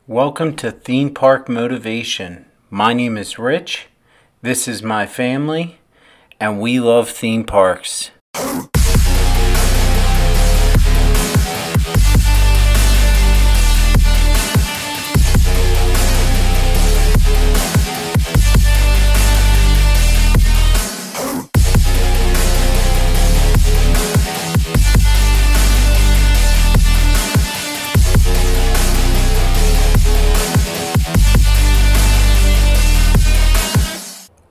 Welcome to Theme Park Motivation. My name is Rich, this is my family, and we love theme parks.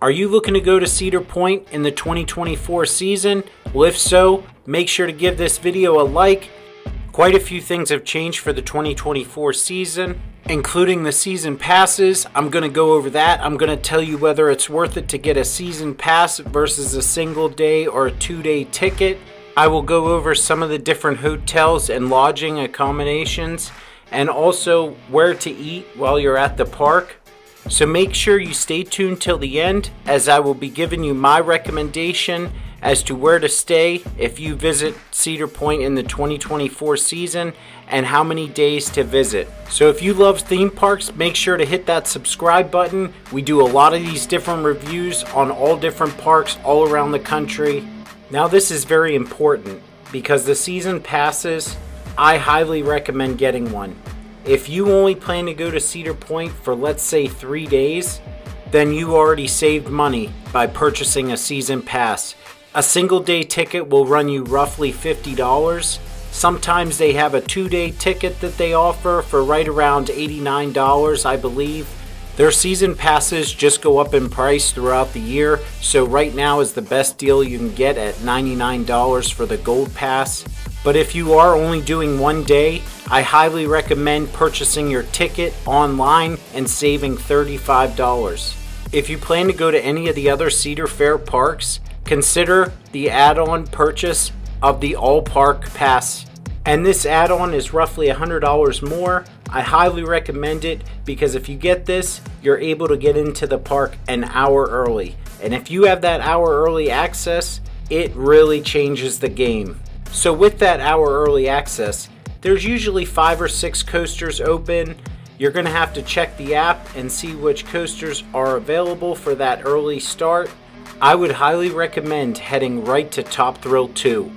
Are you looking to go to Cedar Point in the 2024 season? Well, if so, make sure to give this video a like. Quite a few things have changed for the 2024 season, including the season passes. I'm going to go over that. I'm going to tell you whether it's worth it to get a season pass versus a single day or a 2-day ticket. I will go over some of the different hotels and lodging accommodations, and also where to eat while you're at the park. So make sure you stay tuned till the end, as I will be giving you my recommendation as to where to stay if you visit Cedar Point in the 2024 season and how many days to visit. So if you love theme parks, make sure to hit that subscribe button. We do a lot of these different reviews on all different parks all around the country. Now this is very important because the season passes, I highly recommend getting one. If you only plan to go to Cedar Point for, let's say, 3 days, then you already saved money by purchasing a season pass. A single day ticket will run you roughly $50. Sometimes they have a 2-day ticket that they offer for right around $89, I believe. Their season passes just go up in price throughout the year, so right now is the best deal you can get at $99 for the Gold Pass. But if you are only doing 1 day, I highly recommend purchasing your ticket online and saving $35. If you plan to go to any of the other Cedar Fair parks, consider the add-on purchase of the All Park Pass. And this add-on is roughly $100 more. I highly recommend it because if you get this, you're able to get into the park an hour early. And if you have that hour early access, it really changes the game. So with that hour early access, there's usually 5 or 6 coasters open. You're going to have to check the app and see which coasters are available for that early start. I would highly recommend heading right to Top Thrill 2.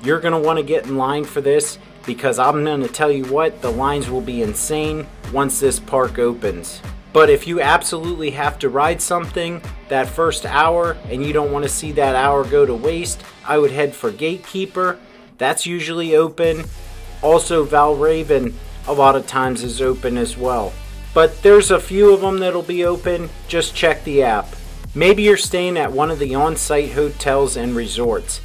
You're going to want to get in line for this because I'm going to tell you what, the lines will be insane once this park opens. But if you absolutely have to ride something that first hour and you don't want to see that hour go to waste, I would head for Gatekeeper. That's usually open. Also Valravn a lot of times is open as well. But there's a few of them that'll be open. Just check the app. Maybe you're staying at one of the on-site hotels and resorts.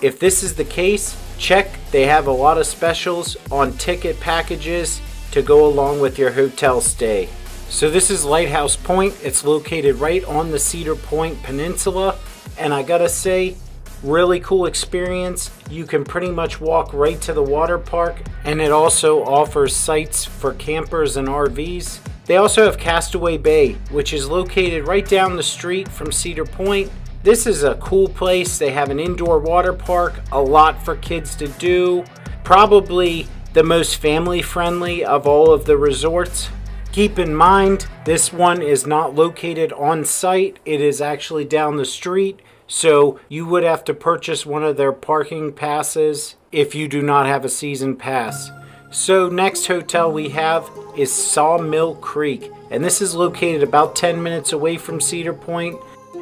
If this is the case, check. They have a lot of specials on ticket packages to go along with your hotel stay. So this is Lighthouse Point. It's located right on the Cedar Point Peninsula, and I gotta say, really cool experience. You can pretty much walk right to the water park, and it also offers sites for campers and RVs. They also have Castaway Bay, which is located right down the street from Cedar Point. This is a cool place. They have an indoor water park, a lot for kids to do. Probably the most family friendly of all of the resorts. Keep in mind, this one is not located on site. It is actually down the street. So you would have to purchase one of their parking passes if you do not have a season pass. So next hotel we have is Sawmill Creek, and this is located about 10 minutes away from Cedar Point.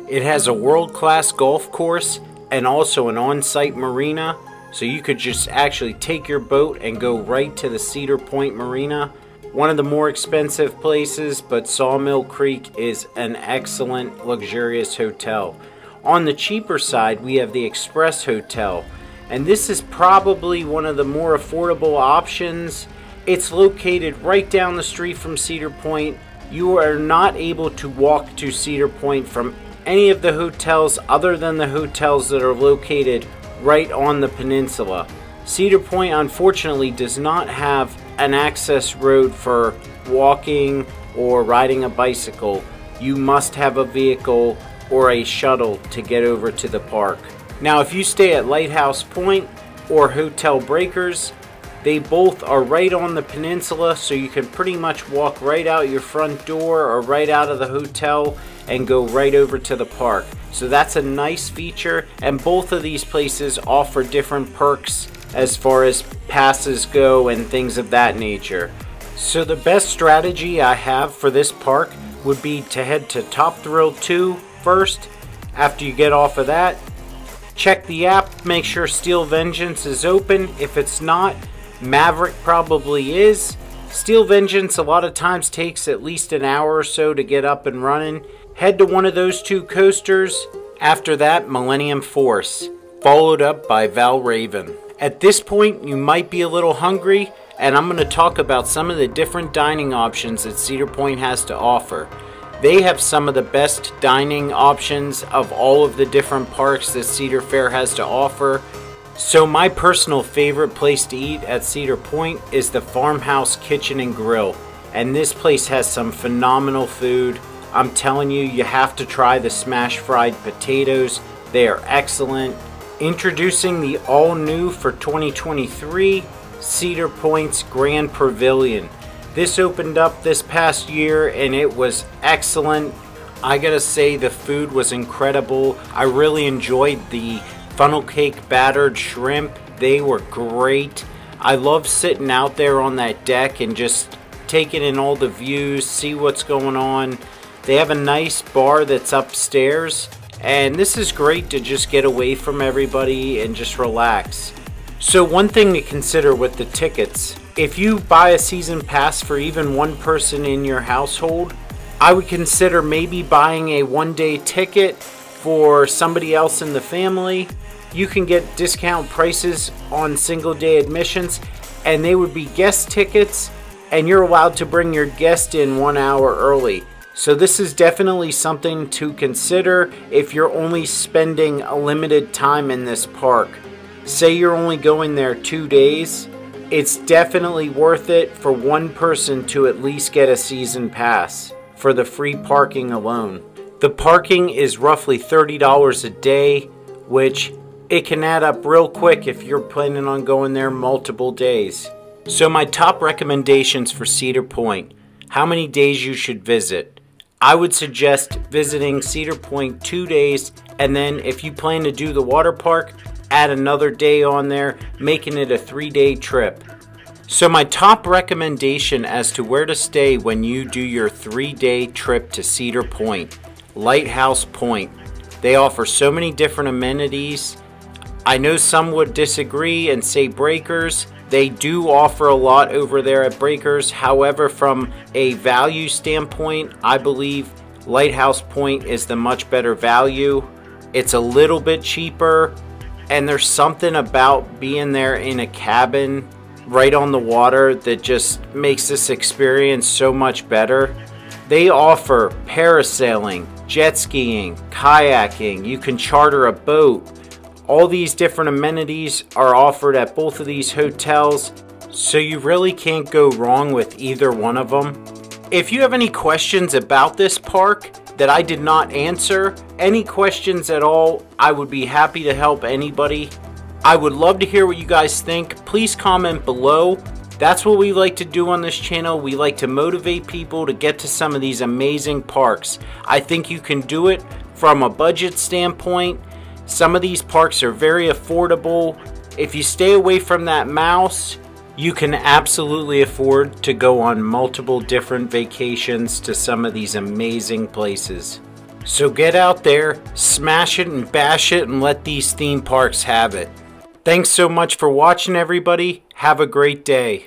It has a world-class golf course and also an on-site marina, so you could just actually take your boat and go right to the Cedar Point Marina. One of the more expensive places, but Sawmill Creek is an excellent, luxurious hotel. On the cheaper side, we have the Express Hotel, and this is probably one of the more affordable options. It's located right down the street from Cedar Point. You are not able to walk to Cedar Point from any of the hotels other than the hotels that are located right on the peninsula. Cedar Point, unfortunately, does not have an access road for walking or riding a bicycle. You must have a vehicle or a shuttle to get over to the park. Now if you stay at Lighthouse Point or Hotel Breakers, They both are right on the peninsula, so you can pretty much walk right out your front door or right out of the hotel and go right over to the park. So that's a nice feature, and both of these places offer different perks as far as passes go and things of that nature. So the best strategy I have for this park would be to head to Top Thrill 2 first. After you get off of that, check the app, make sure Steel Vengeance is open. If it's not, Maverick probably is. Steel Vengeance a lot of times takes at least an hour or so to get up and running. Head to one of those two coasters. After that, Millennium Force, followed up by Valravn. At this point, you might be a little hungry, and I'm going to talk about some of the different dining options that Cedar Point has to offer. They have some of the best dining options of all of the different parks that Cedar Fair has to offer. So my personal favorite place to eat at Cedar Point is the Farmhouse Kitchen and Grill. And this place has some phenomenal food. I'm telling you, you have to try the smash fried potatoes. They are excellent. Introducing the all-new for 2023, Cedar Point's Grand Pavilion. This opened up this past year and it was excellent. I gotta say, the food was incredible. I really enjoyed the funnel cake battered shrimp. They were great. I love sitting out there on that deck and just taking in all the views, see what's going on. They have a nice bar that's upstairs, and this is great to just get away from everybody and just relax. So one thing to consider with the tickets, if you buy a season pass for even one person in your household, I would consider maybe buying a one-day ticket for somebody else in the family. You can get discount prices on single-day admissions, and they would be guest tickets, and you're allowed to bring your guest in 1 hour early. So this is definitely something to consider if you're only spending a limited time in this park. Say you're only going there 2 days, it's definitely worth it for one person to at least get a season pass for the free parking alone. The parking is roughly $30 a day, which it can add up real quick if you're planning on going there multiple days. So my top recommendations for Cedar Point, how many days you should visit. I would suggest visiting Cedar Point 2 days, and then if you plan to do the water park, add another day on there, making it a 3-day trip. So my top recommendation as to where to stay when you do your 3-day trip to Cedar Point, Lighthouse Point. They offer so many different amenities. I know some would disagree and say Breakers. They do offer a lot over there at Breakers. However, from a value standpoint, I believe Lighthouse Point is the much better value. It's a little bit cheaper, and there's something about being there in a cabin right on the water that just makes this experience so much better. They offer parasailing, jet skiing, kayaking. You can charter a boat. All these different amenities are offered at both of these hotels, so you really can't go wrong with either one of them. If you have any questions about this park that I did not answer, any questions at all, I would be happy to help anybody. I would love to hear what you guys think. Please comment below. That's what we like to do on this channel. We like to motivate people to get to some of these amazing parks. I think you can do it from a budget standpoint. Some of these parks are very affordable. If you stay away from that mouse, you can absolutely afford to go on multiple different vacations to some of these amazing places. So get out there, smash it and bash it, and let these theme parks have it. Thanks so much for watching, everybody. Have a great day.